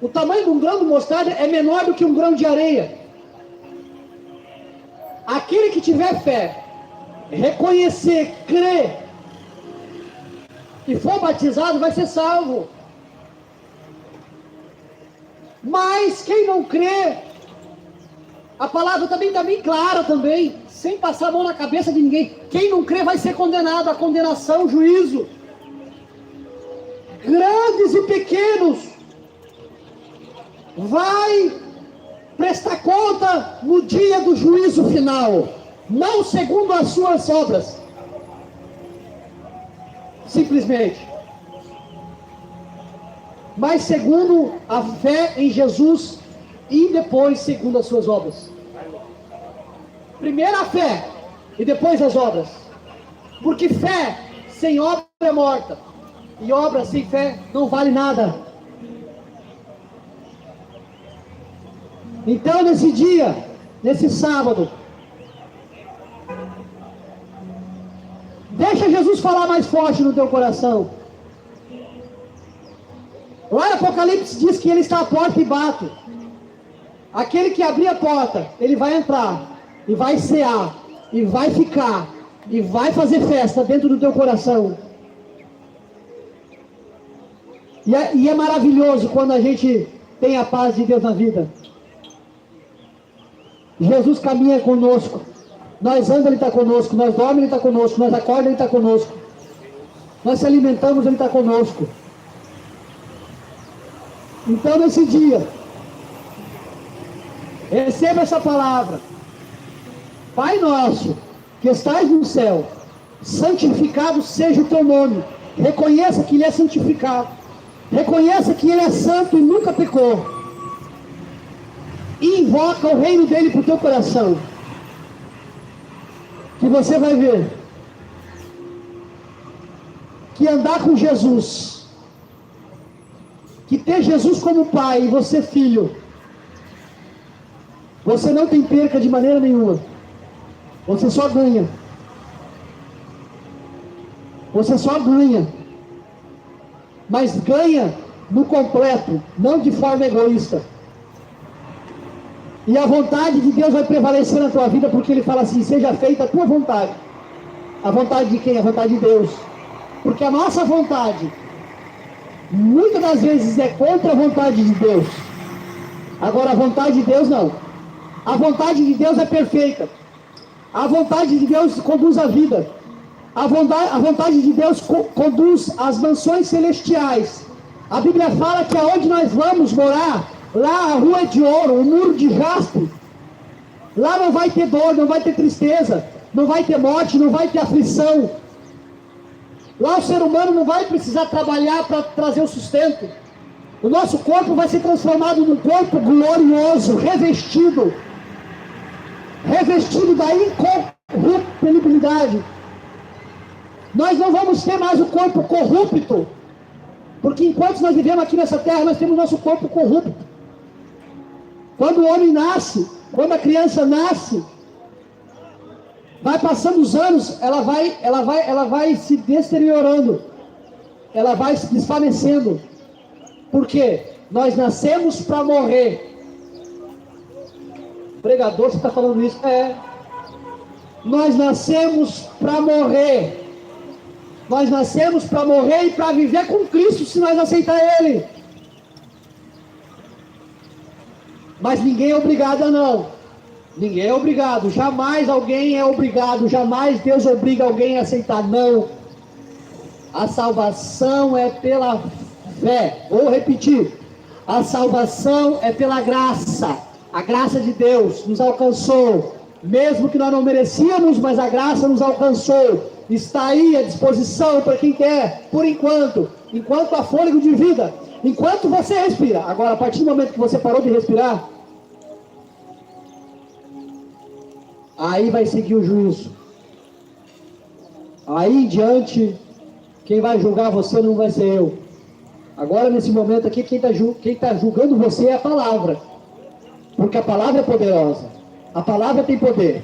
o tamanho de um grão de mostarda é menor do que um grão de areia. Aquele que tiver fé, reconhecer, crer e for batizado, vai ser salvo. Mas quem não crê, a palavra também está bem clara também, sem passar a mão na cabeça de ninguém. Quem não crê vai ser condenado, a condenação, juízo. Grandes e pequenos vai prestar conta no dia do juízo final, não segundo as suas obras, simplesmente, mas segundo a fé em Jesus e depois segundo as suas obras. Primeiro a fé e depois as obras, porque fé sem obra é morta, e obra sem fé não vale nada. Então nesse dia, nesse sábado, deixa Jesus falar mais forte no teu coração. Lá em Apocalipse diz que ele está à porta e bate. Aquele que abrir a porta, ele vai entrar, e vai cear, e vai ficar, e vai fazer festa dentro do teu coração. E é maravilhoso quando a gente tem a paz de Deus na vida. Jesus caminha conosco. Nós andamos, Ele está conosco. Nós dormimos, Ele está conosco. Nós acordamos, Ele está conosco. Nós se alimentamos, Ele está conosco. Então nesse dia, receba essa palavra. Pai nosso, que estás no céu, santificado seja o teu nome. Reconheça que Ele é santificado. Reconheça que Ele é santo e nunca pecou. E invoca o reino dEle para o teu coração. Que você vai ver que andar com Jesus, que ter Jesus como pai e você filho, você não tem perca de maneira nenhuma. Você só ganha. Você só ganha. Mas ganha no completo, não de forma egoísta. E a vontade de Deus vai prevalecer na tua vida, porque Ele fala assim: seja feita a tua vontade. A vontade de quem? A vontade de Deus. Porque a nossa vontade, muitas das vezes, é contra a vontade de Deus. Agora a vontade de Deus não. A vontade de Deus é perfeita. A vontade de Deus conduz a vida. A vontade de Deus conduz às mansões celestiais. A Bíblia fala que aonde nós vamos morar, lá a rua é de ouro, o muro de jaspe. Lá não vai ter dor, não vai ter tristeza, não vai ter morte, não vai ter aflição. Lá o ser humano não vai precisar trabalhar para trazer o sustento. O nosso corpo vai ser transformado num corpo glorioso, revestido da incorruptibilidade. Nós não vamos ter mais o corpo corrupto, porque enquanto nós vivemos aqui nessa terra, nós temos nosso corpo corrupto. Quando o homem nasce, quando a criança nasce, vai passando os anos, ela vai se deteriorando, ela vai se desfalecendo. Por quê? Nós nascemos para morrer. Pregador, você está falando isso? Nós nascemos para morrer. Nós nascemos para morrer e para viver com Cristo, se nós aceitar Ele. Mas ninguém é obrigado a não. Ninguém é obrigado. Jamais alguém é obrigado. Jamais Deus obriga alguém a aceitar. Não. A salvação é pela fé. Vou repetir. A salvação é pela graça. A graça de Deus nos alcançou. Mesmo que nós não merecíamos, mas a graça nos alcançou. Está aí à disposição para quem quer, por enquanto há fôlego de vida, enquanto você respira. Agora, a partir do momento que você parou de respirar, aí vai seguir o juízo. Aí em diante, quem vai julgar você não vai ser eu. Agora, nesse momento aqui, quem está julgando você é a palavra, porque a palavra é poderosa, a palavra tem poder.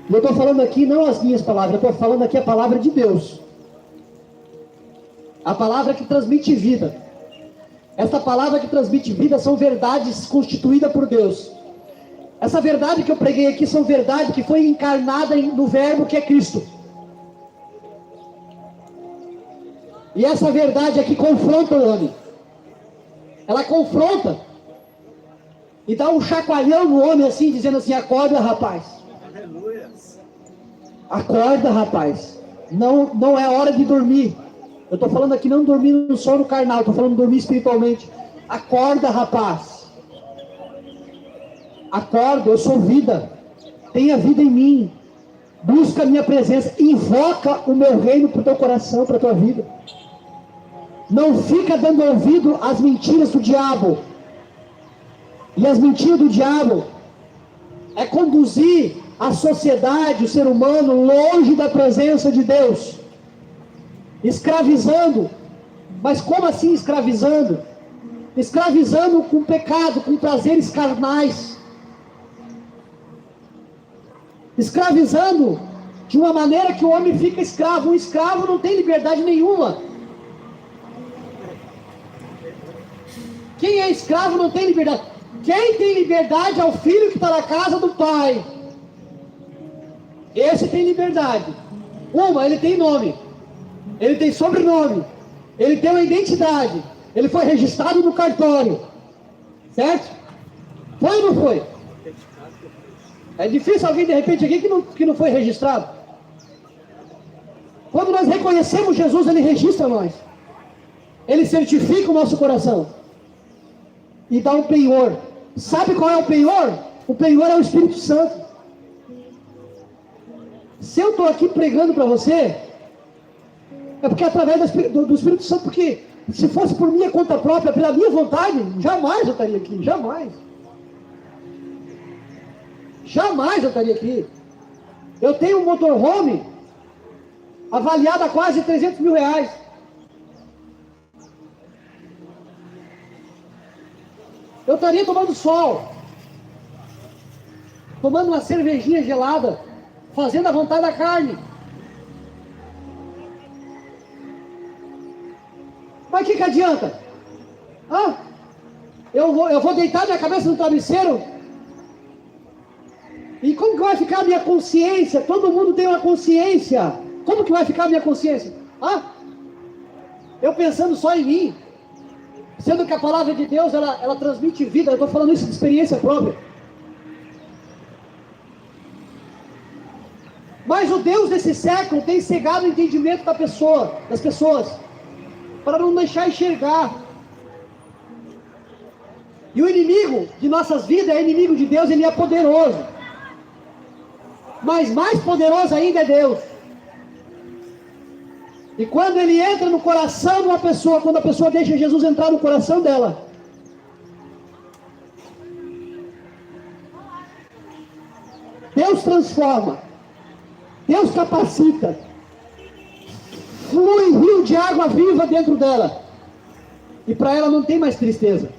Eu estou falando aqui não as minhas palavras, eu estou falando aqui a palavra de Deus. A palavra que transmite vida. Essa palavra que transmite vida são verdades constituídas por Deus. Essa verdade que eu preguei aqui são verdades que foi encarnada no verbo que é Cristo. E essa verdade aqui confronta o homem. Ela confronta. E dá um chacoalhão no homem assim, dizendo assim: acorda, rapaz. Acorda, rapaz. Não é hora de dormir. Eu estou falando aqui não dormir no sono carnal, estou falando dormir espiritualmente. Acorda, rapaz. Acorda, eu sou vida. Tenha vida em mim. Busca a minha presença. Invoca o meu reino para o teu coração, para a tua vida. Não fica dando ouvido às mentiras do diabo. E as mentiras do diabo é conduzir a sociedade, o ser humano, longe da presença de Deus, escravizando. Mas como assim escravizando? Escravizando com pecado, com prazeres carnais, escravizando de uma maneira que o homem fica escravo. Um escravo não tem liberdade nenhuma. Quem é escravo não tem liberdade. Quem tem liberdade é o filho que está na casa do pai. Esse tem liberdade. Ele tem nome, ele tem sobrenome, ele tem uma identidade, ele foi registrado no cartório, certo? Foi ou não foi? É difícil alguém de repente aqui que não foi registrado. Quando nós reconhecemos Jesus, Ele registra nós, Ele certifica o nosso coração e dá um penhor. Sabe qual é o penhor? O penhor é o Espírito Santo. Se eu estou aqui pregando para você, é porque é através do Espírito Santo. Porque se fosse por minha conta própria, pela minha vontade, jamais eu estaria aqui, jamais. Jamais eu estaria aqui. Eu tenho um motorhome avaliado a quase 300 mil reais. Eu estaria tomando sol, tomando uma cervejinha gelada, fazendo a vontade da carne. Mas que adianta? Eu vou deitar minha cabeça no travesseiro? E como que vai ficar a minha consciência? Todo mundo tem uma consciência. Como que vai ficar a minha consciência? Eu pensando só em mim. Sendo que a palavra de Deus, ela transmite vida. Eu estou falando isso de experiência própria. Mas o Deus desse século tem cegado o entendimento das pessoas, para não deixar enxergar. E o inimigo de nossas vidas é inimigo de Deus, ele é poderoso. Mas mais poderoso ainda é Deus. E quando ele entra no coração de uma pessoa, quando a pessoa deixa Jesus entrar no coração dela, Deus transforma, Deus capacita, flui rio de água viva dentro dela, e para ela não tem mais tristeza.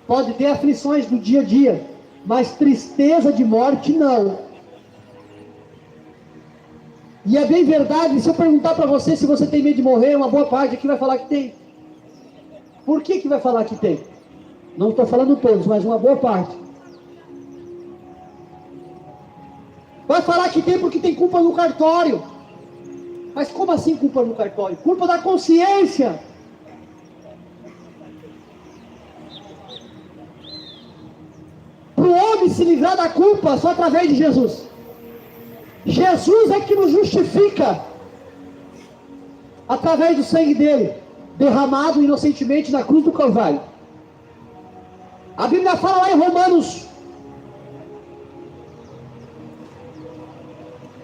Pode ter aflições do dia a dia, mas tristeza de morte não. E é bem verdade, se eu perguntar para você se você tem medo de morrer, uma boa parte aqui vai falar que tem. Por que vai falar que tem? Não estou falando todos, mas uma boa parte. Vai falar que tem porque tem culpa no cartório. Mas como assim culpa no cartório? Culpa da consciência. Para o homem se livrar da culpa só através de Jesus. Jesus é que nos justifica através do sangue dele, derramado inocentemente na cruz do Calvário. A Bíblia fala lá em Romanos: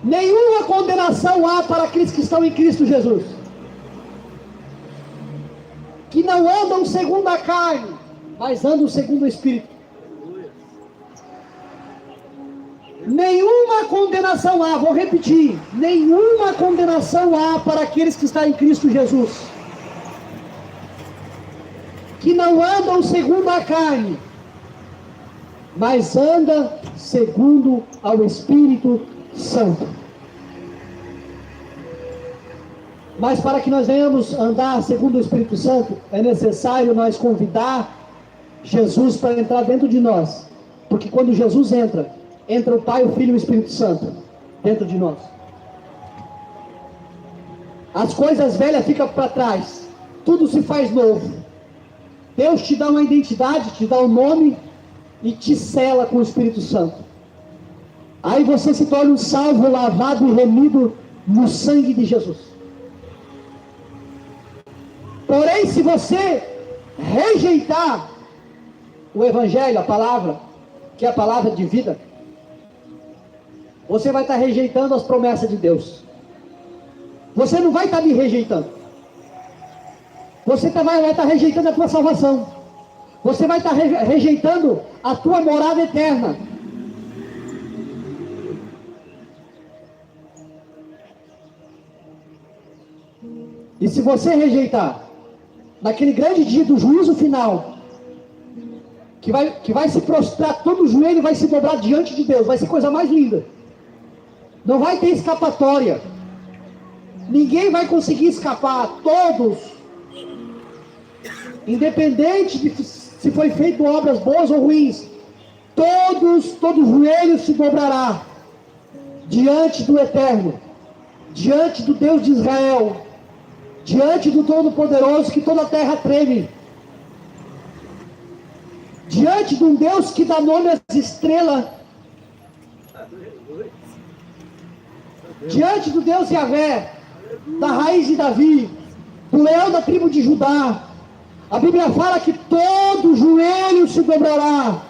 nenhuma condenação há para aqueles que estão em Cristo Jesus, que não andam segundo a carne, mas andam segundo o Espírito. Nenhuma condenação há, vou repetir, nenhuma condenação há para aqueles que estão em Cristo Jesus, que não andam segundo a carne, mas andam segundo ao Espírito Santo. Mas para que nós venhamos andar segundo o Espírito Santo, é necessário nós convidar Jesus para entrar dentro de nós, porque quando Jesus entra o Pai, o Filho e o Espírito Santo dentro de nós. As coisas velhas ficam para trás, tudo se faz novo. Deus te dá uma identidade, te dá um nome e te sela com o Espírito Santo. Aí você se torna um salvo, lavado e remido no sangue de Jesus. Porém, se você rejeitar o Evangelho, a palavra, que é a palavra de vida, você vai estar rejeitando as promessas de Deus. Você não vai estar me rejeitando. Você vai estar rejeitando a tua salvação. Você vai estar rejeitando a tua morada eterna. E se você rejeitar, naquele grande dia do juízo final, que vai se prostrar, todo o joelho vai se dobrar diante de Deus, vai ser coisa mais linda. Não vai ter escapatória. Ninguém vai conseguir escapar. Todos, independente de se foi feito obras boas ou ruins, todo joelho se dobrará diante do Eterno, diante do Deus de Israel, diante do Todo-Poderoso, que toda a terra treme, diante de um Deus que dá nome às estrelas, diante do Deus Yahvé, da raiz de Davi, do leão da tribo de Judá. A Bíblia fala que todo joelho se dobrará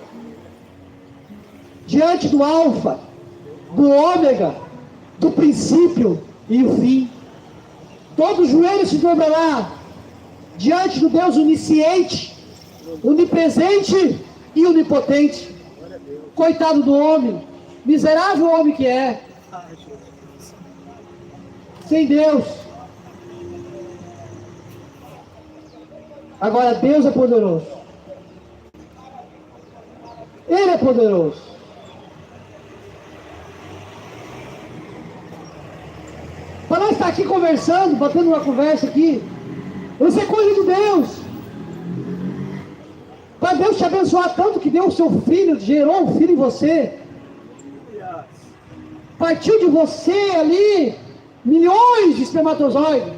diante do Alfa, do Ômega, do princípio e o fim. Todo joelho se dobrará diante do Deus onisciente, onipresente e onipotente. Coitado do homem, miserável homem que é, sem Deus. Agora Deus é poderoso. Ele é poderoso. Para nós estar aqui conversando, batendo uma conversa aqui, isso é coisa de Deus. Para Deus te abençoar tanto que deu o seu filho, gerou um filho em você, partiu de você ali milhões de espermatozoides.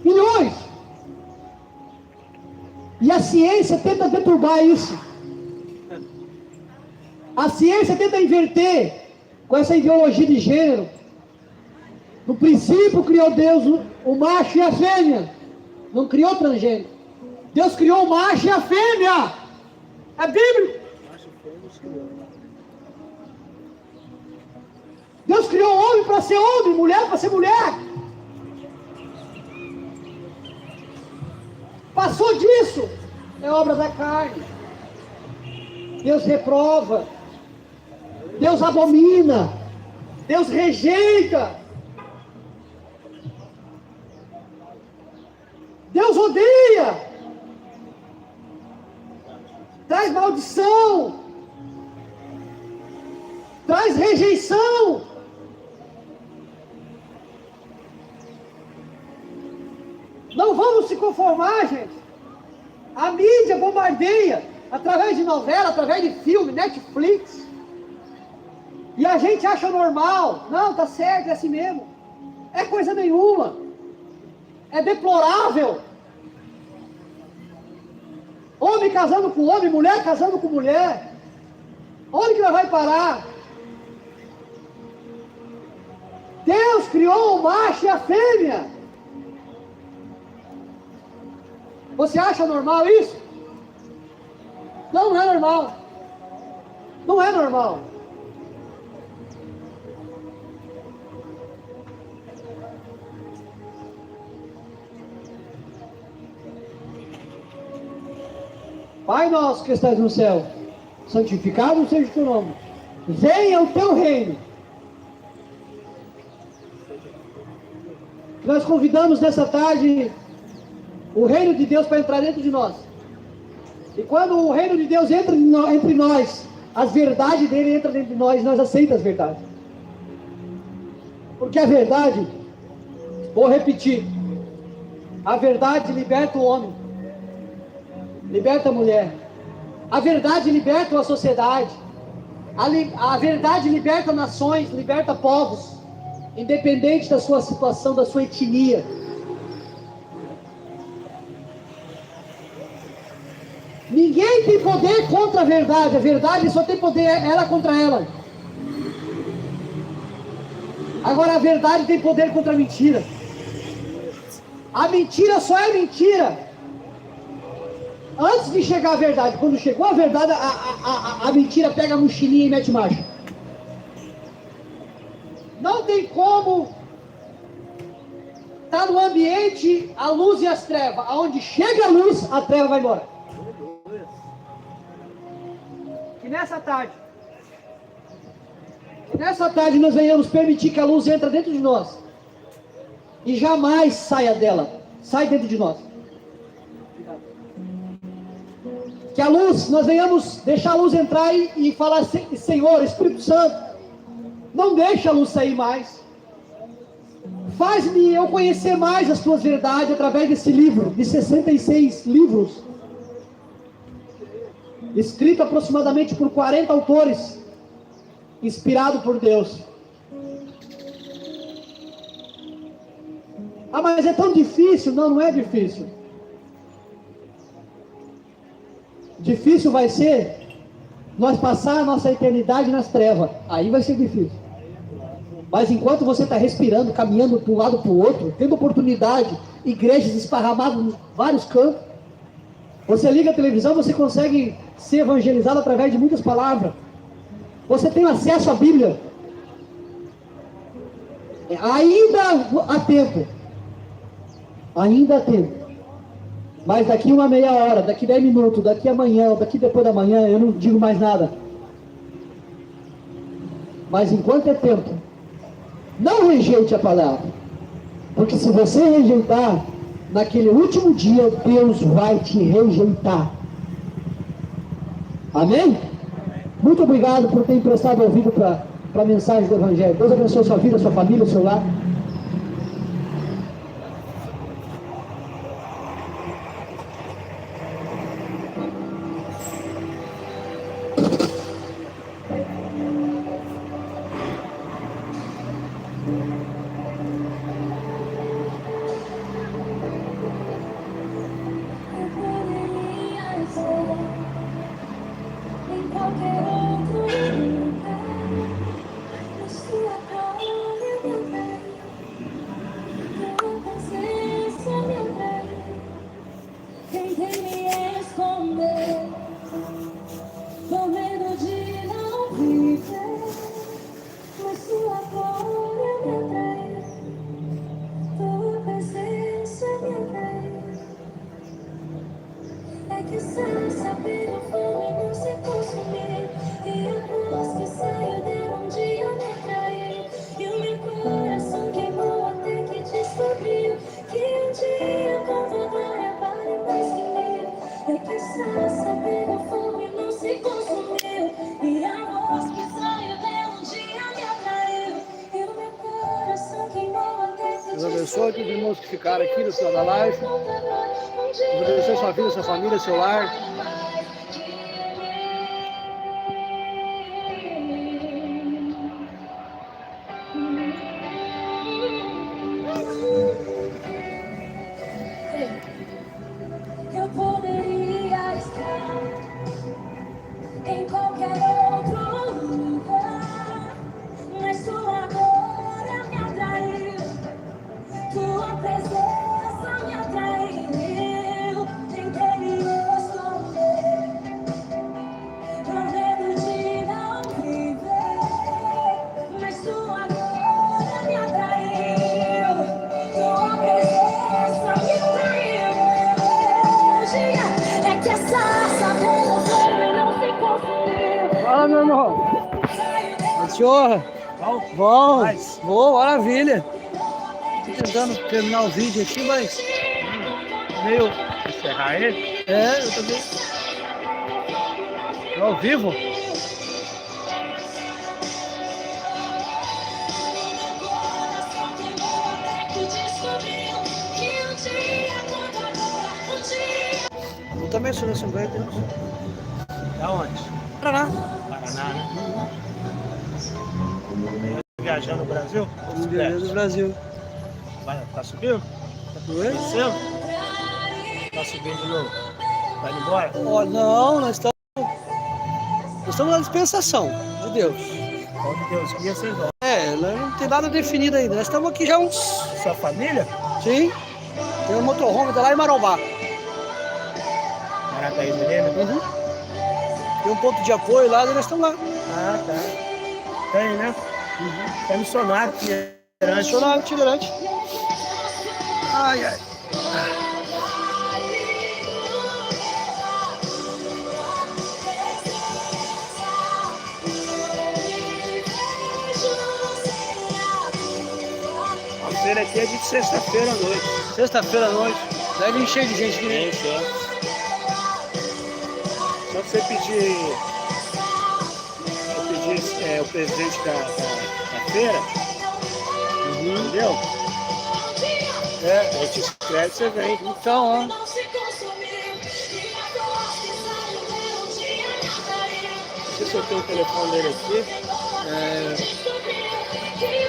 Milhões. E a ciência tenta deturbar isso. A ciência tenta inverter com essa ideologia de gênero. No princípio criou Deus o macho e a fêmea. Não criou transgênero. Deus criou o macho e a fêmea. É bíblico. Deus criou o homem para ser homem, mulher para ser mulher. Passou disso, é obra da carne. Deus reprova. Deus abomina. Deus rejeita. Deus odeia. Traz maldição. Traz rejeição. Não vamos se conformar, gente. A mídia bombardeia através de novela, através de filme, Netflix. E a gente acha normal. Não, tá certo, é assim mesmo. É coisa nenhuma. É deplorável. Homem casando com homem, mulher casando com mulher. Onde que ela vai parar? Deus criou o macho e a fêmea. Você acha normal isso? Não, não é normal. Não é normal. Pai nosso que estás no céu, santificado seja o teu nome. Venha o teu reino. Nós convidamos nessa tarde o reino de Deus para entrar dentro de nós. E quando o reino de Deus entra entre nós, as verdades dele entram dentro de nós, nós aceitamos as verdades. Porque a verdade, vou repetir, a verdade liberta o homem, liberta a mulher. A verdade liberta a sociedade. A verdade liberta nações, liberta povos, independente da sua situação, da sua etnia. Ninguém tem poder contra a verdade só tem poder ela contra ela. Agora a verdade tem poder contra a mentira. A mentira só é mentira antes de chegar a verdade. Quando chegou a verdade, a mentira pega a mochilinha e mete marcha. Não tem como estar no ambiente a luz e as trevas. Aonde chega a luz, a treva vai embora. Nessa tarde nós venhamos permitir que a luz entre dentro de nós e jamais saia dela, sai dentro de nós. Que a luz, nós venhamos deixar a luz entrar e falar: Senhor, Espírito Santo, não deixa a luz sair mais, faz-me eu conhecer mais as tuas verdades através desse livro, de 66 livros, escrito aproximadamente por 40 autores, inspirado por Deus. Ah, mas é tão difícil. Não, não é difícil. Difícil vai ser nós passar a nossa eternidade nas trevas. Aí vai ser difícil. Mas enquanto você está respirando, caminhando para um lado para o outro, tendo oportunidade, igrejas esparramadas em vários cantos, você liga a televisão, você consegue ser evangelizado através de muitas palavras. Você tem acesso à Bíblia. Ainda há tempo. Ainda há tempo. Mas daqui uma meia hora, daqui 10 minutos, daqui amanhã, daqui depois da manhã, eu não digo mais nada. Mas enquanto é tempo, não rejeite a palavra. Porque se você rejeitar, naquele último dia, Deus vai te rejeitar. Amém? Muito obrigado por ter emprestado ouvido para a mensagem do Evangelho. Deus abençoe a sua vida, a sua família, o seu lar. Deus abençoe todos os irmãos que ficaram aqui no final da live. Deus abençoe sua vida, sua família, seu lar. Eu poderia estar em qualquer outro lugar, mas tu agora me atraiu, tua presença me atraiu. Tentei me esconder, com medo de não viver, mas tu agora me atraiu, tua presença me atraiu. É que essa revolução não se conseguiu. Fala, meu irmão. Senhor. Bom. Boa, maravilha. Tô tentando terminar o vídeo aqui, mas meio... Encerrar ele? É, eu também. Tô ao vivo. Eu também sou da Assembleia de Deus. Da onde? Paraná. Paraná, né? Viajando no Brasil? Viajando do Brasil. Vai, tá subindo? Oi? Desceu? Tá subindo de novo? Vai embora? Ó, não, nós estamos na dispensação de Deus. Onde Deus guia, vocês vão. É, não tem nada definido ainda. Nós estamos aqui já uns... Sua família? Sim. Tem um motorhome lá em Marobá. Marataízes ali, né? Uhum. Tem um ponto de apoio lá, e nós estamos lá. Ah, tá. Tem, né? É missionário, itinerante. Missionário itinerante. Ai, ai. A feira aqui é de sexta-feira à noite. Sexta-feira à noite. Daí ele encheu de gente aqui. É isso, é. Só você pedir o presidente da feira, entendeu? É, a gente escreve, você vem. Então, ó. Não sei se eu tenho o telefone dele aqui.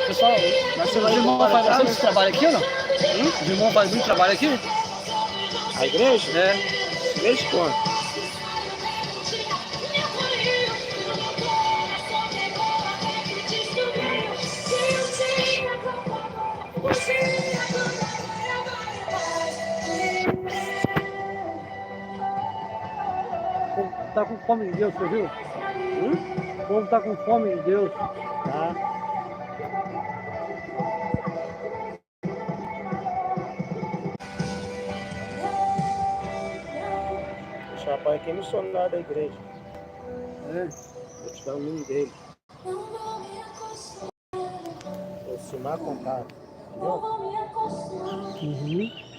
Pessoal, os irmãos fazem bastante trabalho aqui ou não? Os irmãos fazem muito trabalho aqui? A igreja? É. Igreja quanto? Tá com fome de Deus, você viu? O povo tá com fome de Deus. Tá. Esse rapaz aqui é missionário da igreja. É. Vou te dar o nome dele. Aproximar contato. Entendeu? Uhum.